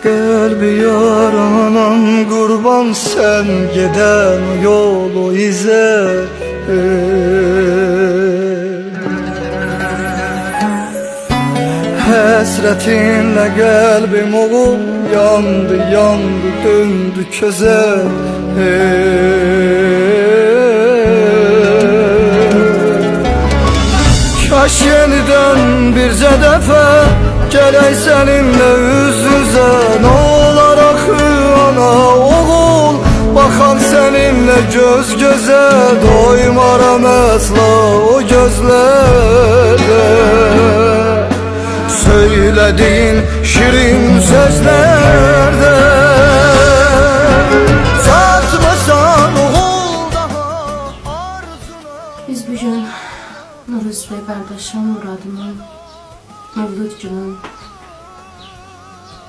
Kalbi yaranan kurban sen giden yolu izle. Hasretinle kalbim oğul yandı yandı döndü köze. Kaş yeniden birce defa geley seninle yüz yüze. Ne olar axı ana oğul bakan seninle göz göze. Doymaram asla o gözlere, söylediğin şirin sözlerde. Satmasan oğul daha arzuna. Biz bugün Nuruz Bey kardeşim Muradımın Mevlud günü.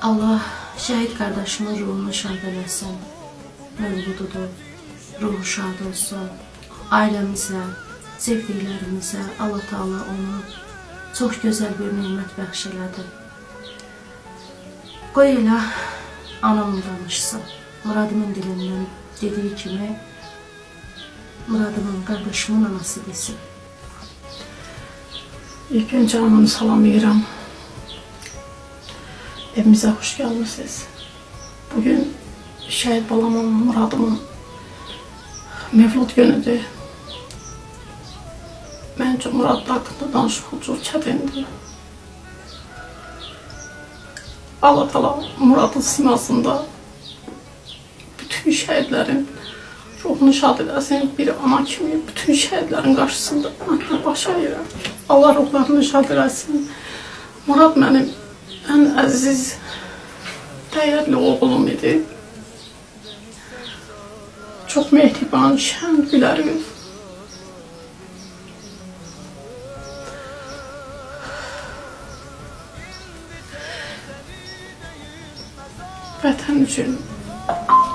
Allah şehit kardeşimin ruhunu şad eləsin. Mevlududur, ruhu şad olsun. Ailemizə, sevdiklərimizə Allah Taala onu çox gözəl bir nimət bəxş elədi. Qoy elə anam danışsın. Muradımın dilindən dediği kimi Muradımın kardeşimin anası desin. İlk önce anamı salamlayıram. Evimize hoş gelmişsiniz. Bugün şehit balamın, Muradımın Mevlud günüdür. Məncə Murad haqqında danışmaq çox çətindir. Allah Taala Muradın simasında bütün şəhidlərin ruhunu şad eləsin. Bir ana kimi bütün şəhidlərin qarşısında mən baş əyirəm. Allah ruhlarını şad eləsin. Murad mənim ən əziz, dəyərli oğlum idi. Çox mehriban, şən, güləriz. Vətən üçün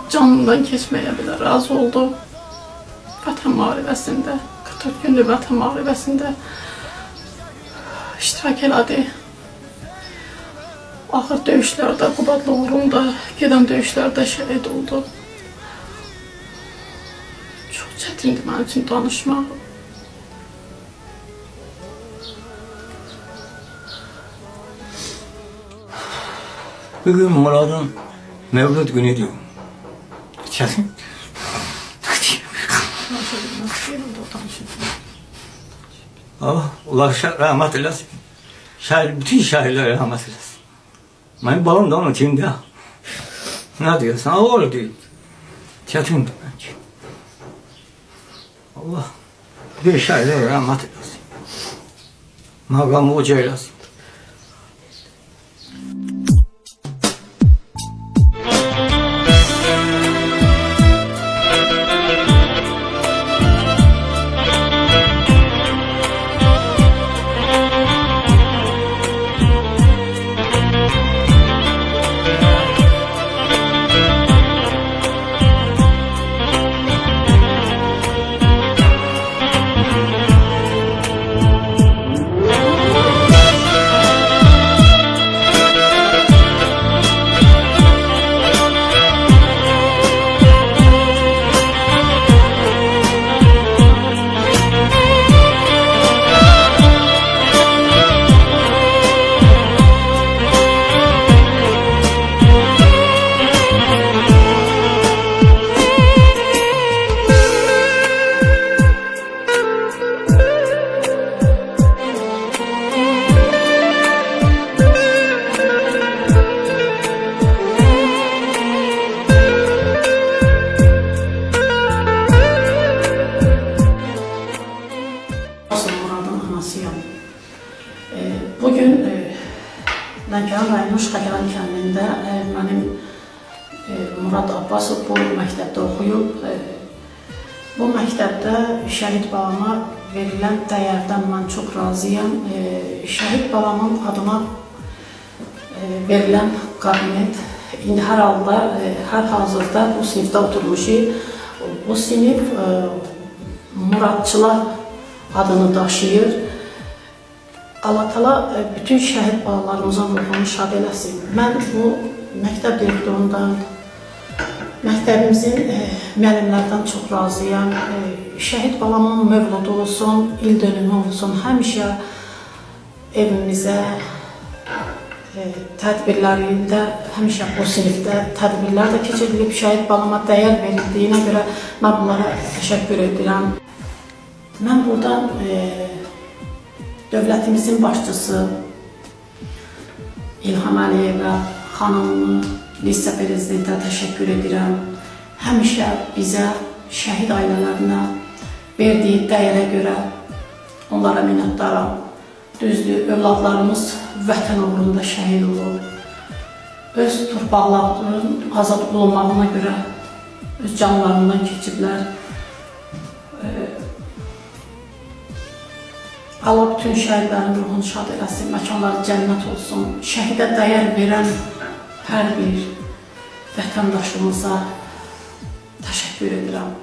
canından keçməyə bile razı oldu. Vətən müharibəsində, 44 günlük Vətən müharibəsində iştirak elədi. Ağır döyüşlərdə, Qubadlı uğrunda gedən döyüşlərdə şəhid oldu. Çox çətindir mənim üçün danışmaq. Bugün Murad'ın Mevlud günü diyor. Çetin. Allah rahmet eylesin. Şair, bütün şairlere rahmet eylesin. Benim balım da onun içinde. Ne diyorsun? Oğlu diyor. Çetin bence. Allah bir şairlere rahmet eylesin. Makamı uca eylesin. Bugün Lənkəran rayonu Şıxalan kəndində mənim Murad Abbasov bu məktəbdə oxuyub. Bu məktəbdə şəhid balama verilən dəyərdən mən çox razıyam. Şəhid balamın adına verilən kabinet indi hər halda, hər hazırda bu sinifdə oturmuşuq. Bu sinif Muradçılar adını daşıyır. Allah Taala bütün şəhid balalarımızın ruhunu şad eləsin. Mən bu məktəb direktorundan, məktəbimizin müəllimlərdən çox razıyam. Şəhid balamın mövludu olsun, il dönümü olsun, həmişə evimizə tədbirlərində, həmişə o sinifdə tədbirlər də keçirilib, şəhid balama dəyər verildiyinə görə mən bunlara təşəkkür edirəm. Mən buradan dövlətimizin başçısı İlham Əliyevə, xanımı, lise prezidentə təşəkkür edirəm. Həmişə bizə, şəhid ailələrinə verdiyi dəyərə görə onlara minnətdaram. Düzdür, övladlarımız vətən uğrunda şəhid olub. Öz torpaqlarının azad olunmağına görə öz canlarından keçiblər. Allah bütün şəhidlərin ruhunu şad eləsin, məkanları cənnət olsun. Şəhidə dəyər verən hər bir vətəndaşımıza təşəkkür edirəm.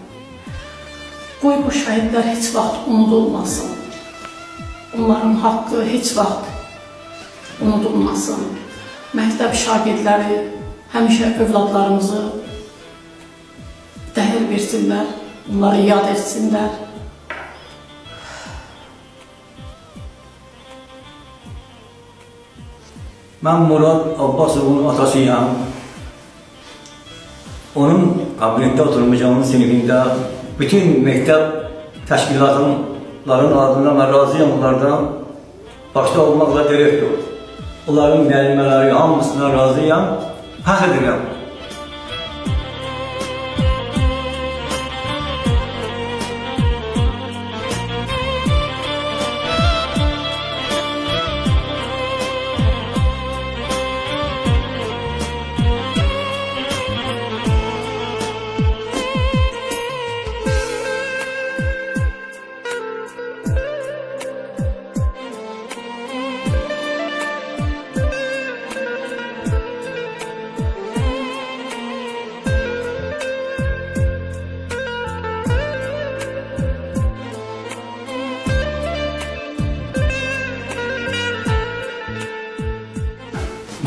Qoy bu şəhidlər heç vaxt unudulmasın. Onların haqqı heç vaxt unudulmasın. Məktəb şagirdləri həmişə övladlarımızı dəyər versinlər, onları yad etsinlər. Ben Murad Abbasov'un atasıyım. Onun kabinette oturmayacağının sinifinde bütün mektep teşkilatların adından ben razıyım onlardan. Başta olmakla direktör. Onların müəllimləri hamısına razıyım. Fəxr edirəm.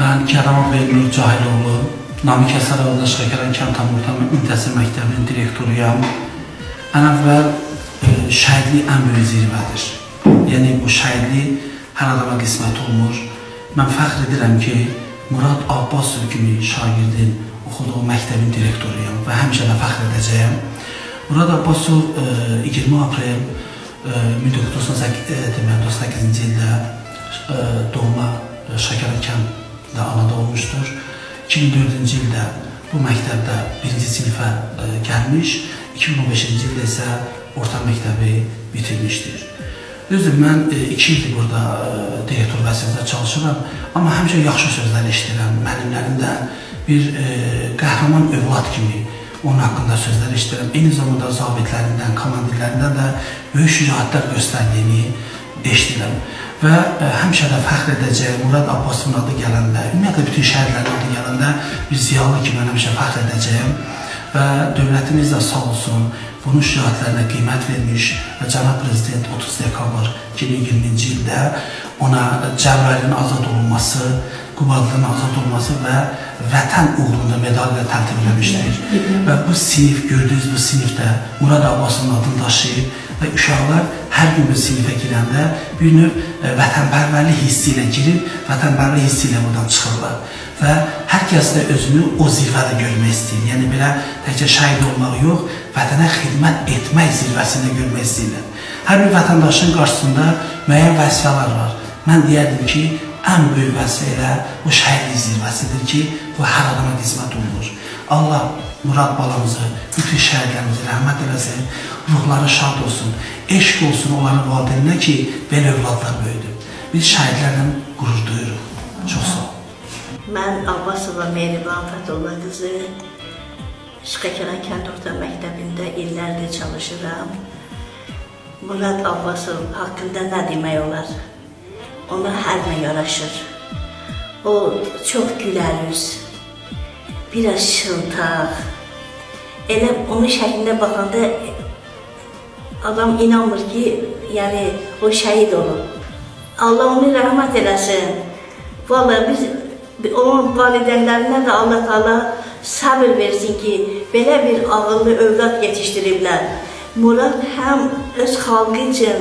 Mən Kəramov Elnur Cahiloğlu, Namiq Əsərovda Şəkərən Kənd Orta Müntəsir Məktəbinin direktoruyam. Ən əvvəl şəhidlik ən böyük zirvədir. Yəni bu şəhidlik hər adama qismət olmur. Mən fəxr edirəm ki, Murad Abbasov kimi şagirdin oxuduğu məktəbin direktoruyam və həmişə də fəxr edəcəyəm. Murad Abbasov 20 aprel 1998-ci ildə doğma Şəkərən Kənd anada olmuşdur. 2004-cü ildə bu məktəbdə 1-ci sinifə gəlmiş, 2015-ci ildə isə orta məktəbi bitirmişdir. Düzdür, mən 2 ildir burada direktor vəzifəsində çalışıram, amma həmişə yaxşı sözlər eşidirəm. Müəllimlərindən bir qəhrəman övlad kimi onun haqqında sözlər eşidirəm. Eyni zamanda zabitlərindən, komandirlərindən də böyük şücaətlər göstərdiyini eşidirəm. Və həmişə də fəxr edəcək Murad Abbasovun adı gələndə, ümumiyyətlə bütün şəhərlərin adı gələndə bir ziyalı kimi mən həmişə fəxr edəcəyəm. Və dövlətimiz də sağ olsun, bunun şücaətlərinə qiymət vermiş və cənab prezident 30 dekabr 2020-ci ildə ona Cəbrayılın azad olunması, Qubadlının azad olunması və vətən uğrunda medal ilə təltif eləmişdir. Və bu sinif, gördüyünüz bu sinifdə Murad Abbasovun adını daşıyır və uşaqlar hər gün bu sinifə girəndə bir növ vətənpərvərlik hissi ilə girib, vətənpərvərlik hissi ilə buradan çıxırlar. Və hər kəs də özünü o zirvədə görmək istəyir. Yəni belə təkcə şəhid olmaq yox, vətənə xidmət etmək zirvəsində görmək istəyirlər. Hər bir vətəndaşın qarşısında müəyyən vəzifələr var. Mən deyərdim ki, ən böyük vəzifə elə bu şəhidlik zirvəsidir ki, bu hər adama qismət olunur. Allah Murad balamızı, bütün şəhidlərimizi rəhmət eləsin, ruhları şad olsun, eşq olsun onların valideyninə ki, belə övladlar böyüdür. Biz şəhidlərlə qürur duyuruq. Çox sağ olun. Mən Abbasova Mehriban Fətullah qızı Şəkərən Kənd Orta Məktəbində illərdir çalışıram. Murad Abbasov haqqında nə demək olar? Ona hər nə yaraşır. O çox gülər üz, biraz şıltaq. Elə onun şəklində baxanda adam inanmır ki, yəni o şəhid olub. Allah onu rəhmət eləsin. Vallahi biz Onun valideynlerine de Allah Teala sabır versin ki böyle bir ağıllı övlad yetiştiriblər. Murad hem öz xalqı için,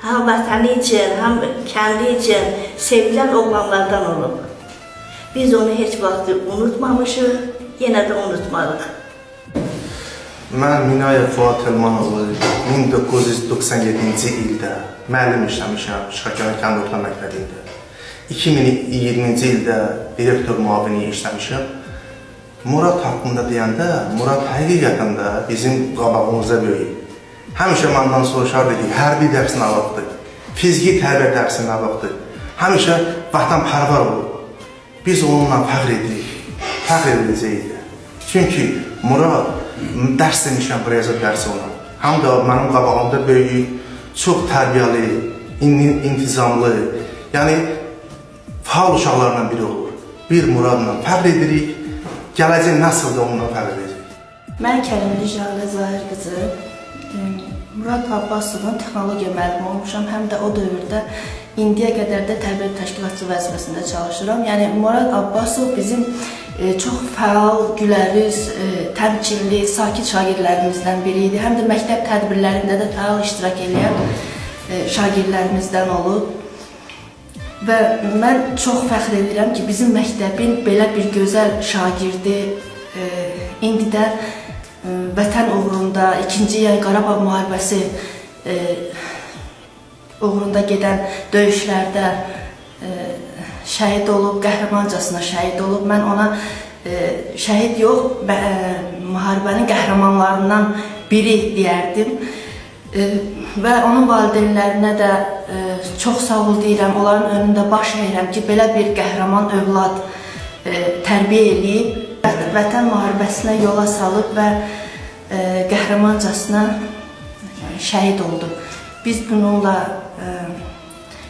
hem vətəni için, hem kendi için sevilen oğlanlardan olub. Biz onu hiç vakti unutmamışıq, yine de unutmarıq. Mən Minayev Fuad Telmanoğlu 1997-ci ildə müəllim işləmişəm Şəkiran kənd orta məktəbində. 2020-ci ildə direktor müavini işləmişəm. Murad haqqında deyəndə, Murad həqiqətən də bizim qabağımıza böyük. Həmişə məndən soruşardı ki, hərbi dərsinə baxdı, fiziki tərbiyə dərsinə baxdı. Həmişə vətənpərvər olub. Biz onunla fəxr edirik, fəxr ediləcəyik. Çünki Murad dərs demişəm, riyazət dərsi ona. Həm də mənim qabağımda böyük, çox tərbiyəli, intizamlı, yəni faal uşaqlarla biri olur. Bir Muradla fəxr edirik, gələcək nəsil də onunla fəxr edəcək. Mən Kərimli Jalə Zahir qızı, Murad Abbasovun texnologiya müəllimi olmuşam, həm də o dövrdə indiyə qədər də tərbiyə təşkilatçı vəzifəsində çalışıram. Yəni Murad Abbasov bizim çox fəal, gülərüz, təmkinli, sakit şagirdlərimizdən biri idi. Həm də məktəb tədbirlərində də fəal iştirak edən şagirdlərimizdən olub. Və mən çox fəxr edirəm ki, bizim məktəbin belə bir gözəl şagirdi indi də vətən uğrunda, 2-ci Qarabağ müharibəsi uğrunda gedən döyüşlərdə şəhid olub, qəhrəmancasına şəhid olub. Mən ona şəhid yox, müharibənin qəhrəmanlarından biri deyərdim. Və onun valideynlərinə də çox sağ ol deyirəm, onların önündə baş əyirəm ki, belə bir qəhrəman övlad tərbiyə eləyib, vətən müharibəsinə yola salıb və qəhrəmancasına şəhid oldu. Biz bununla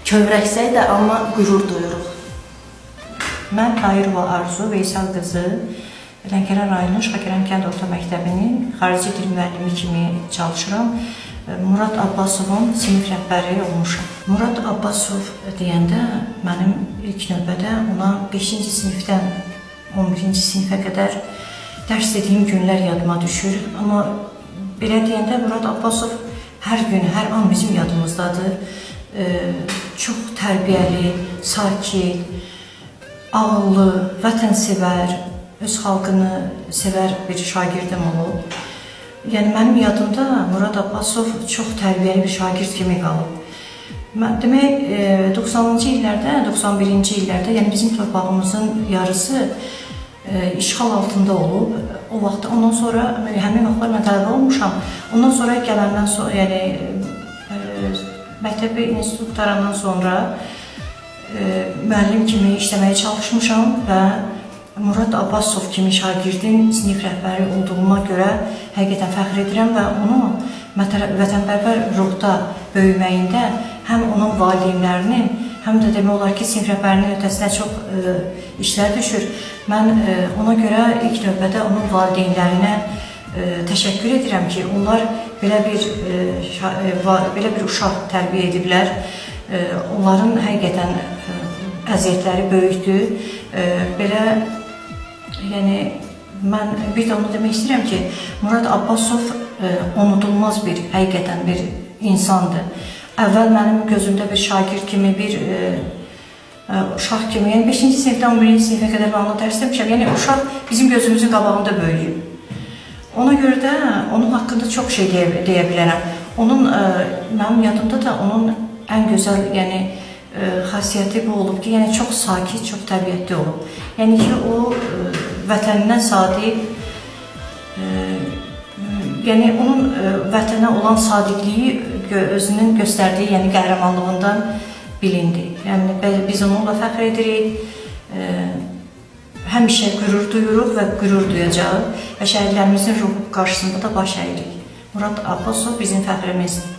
kövrəksək də, amma qürur duyuruq. Mən Tahirova Arzu Veysel qızı Lənkəran rayonu Şəkiran kənd orta məktəbinin xarici dil müəllimi kimi çalışıram. Murad Abbasovun sinif rəhbəri olmuşam. Murad Abbasov deyəndə mənim ilk növbədə ona 5-ci sinifdən 11-ci sinifə qədər dərs dediyim günlər yadıma düşür. Amma belə deyəndə Murad Abbasov hər gün, hər an bizim yadımızdadır. Çox tərbiyəli, sakit, ağıllı, vətənsevər, öz xalqını sevər bir şagirdim olub. Yəni mənim yadımda Murad Abbasov çox tərbiyəli bir şagird kimi qalıb. Demək, 90-cı illərdə, 91-ci illərdə, yəni bizim torpağımızın yarısı işğal altında olub. O vaxt, ondan sonra, həmin vaxtlar mən tələbə olmuşam. Ondan sonra gələndən sonra, yəni məktəbi institut qutarandan sonra müəllim kimi işləməyə çalışmışam və Murad Abbasov kimi şagirdin sinif rəhbəri olduğuma görə həqiqətən fəxr edirəm və onu vətənpərvər ruhda böyüməyində həm onun valideynlərinin, həm də demək olar ki, sinif rəhbərinin ötəsinə çox işlər düşür. Mən ona görə ilk növbədə onun valideynlərinə təşəkkür edirəm ki, onlar belə bir uşaq tərbiyə ediblər. Onların həqiqətən əziyyətləri böyükdür. Belə, yəni, mən bir də onu demək istəyirəm ki, Murad Abbasov unudulmaz bir, həqiqətən bir insandır. Əvvəl mənim gözümdə bir şagird kimi, bir uşaq kimi, yəni 5-ci sinifdən 11-ci sinifə qədər mən ona dərs demişəm. Yəni, uşaq bizim gözümüzün qabağında böyüyüb. Ona görə də onun haqqında çox şey deyə bilərəm. Mənim yadımda da onun ən gözəl, yəni, xasiyyəti bu olub ki, yəni çox sakit, çox təbiətli olub. Yəni ki, o vətənindən sadiq, yəni onun vətənə olan sadiqliyi özünün göstərdiyi, yəni qəhrəmanlığından bilindi. Yəni biz onunla fəxr edirik, həmişə qürur duyuruq və qürur duyacağıq və şəhidlərimizin ruhu qarşısında da baş əyirik. Murad Abbasov bizim fəxrimizdir.